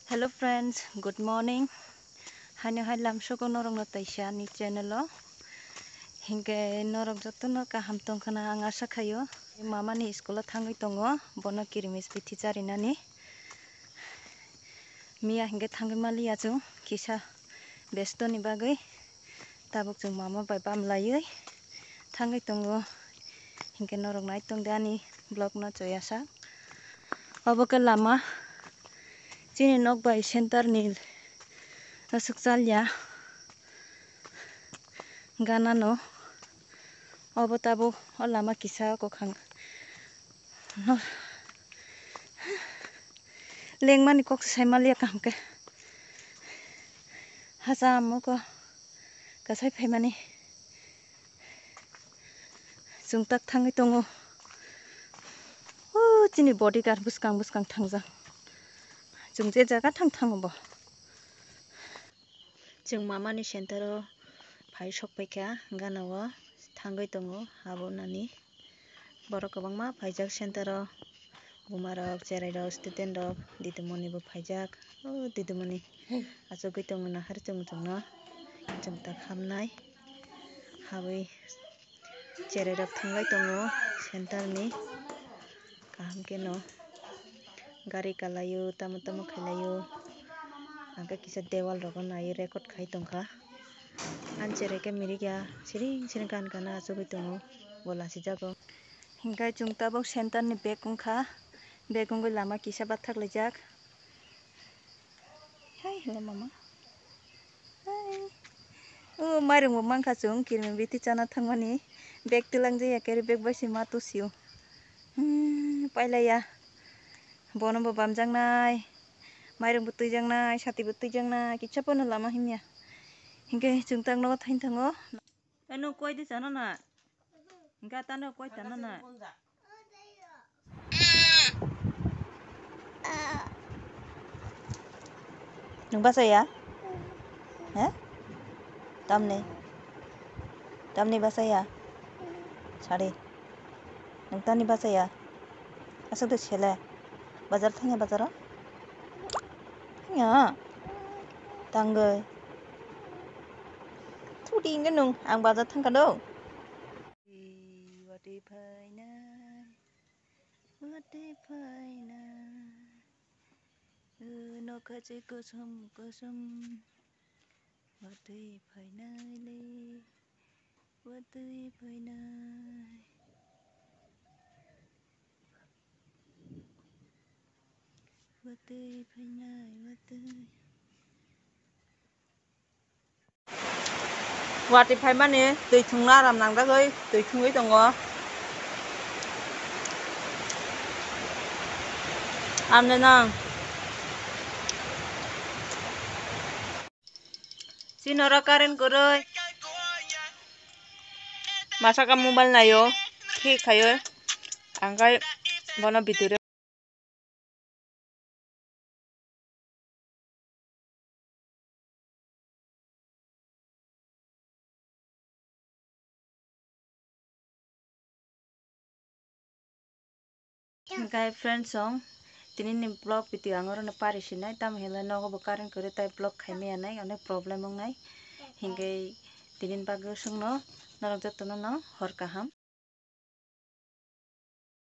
Hello friends, good morning. Hanya halam soko norong na taisya ni channel lo. Hingga norong joto no kaham tong kana ang asa kayo. Mama ni sekolah thangai tongo, bono kirimis biti jari nani. Mia hingga thangai mali ajo, kisah besto ni bagai. Tabuk jung mama bai bam layoi. Thangai tongo. Hingga norong nai tong dani blog no joyasa. Obo ke lama. Sini nok bai center ni nasukjal ya. Gana no. Obo tabo o lama kisah ko khang. No. Leng mani kok sai malia kam ke. Hasa mo ko. Kasai phai mani. Jung tak thangai tongo. Chini bodyguard buskang thangja. Jung je jaga thang bo. Jung mama ni center phai sok paika gana wo thangai tongo abo nani. Borok kobang ma phaijak center bumarok cherai rok student rok didimoni bo phaijak didimoni achogoi tongo na har chung no jung tak hamnai habai cherai rok thangai tongo center ni kaham ke no gari kalayo tamo khailayo angka kisa dewal rok nai record khai tongkha an cherai ke mirigya siring kan kana achogoi tongo bola sijago hingga chung tabok center ni bag ongkha bag ongoi lama kisa bathak laijak hai hello mama hai mairung bo mangkha chung kirmi biti chana thangmani bag tulangjaya carry bag baisi ma tusiu pailaya bono bo bamjangnai mairung bo tuijangnai sati bo tuijangnai kitsa pono lama himya hingga chung tak no thain thango eno koi di chana na hingga tano koi chana na nung basaya tamni basaya sari nung tani basaya asok de chele bazar thanya bazaro nya tanggai thudi nge nung ang bazar thangka do wati phaina no khache kosam wati phaina le wati phaina wati phaina wati phai mani tui thungna ram nang dagoi tui thungoi tongo amne nang sinora karen koroi masaka mobile nayo ঠিক খাyo angkai bono bidure Guys, friends song tini ni blog video angor na parisin nai tam hela nogo bakaran kore tai blog khaime anai onek problem ongnai hingai tinin bago sungno narok jotono no hor kaham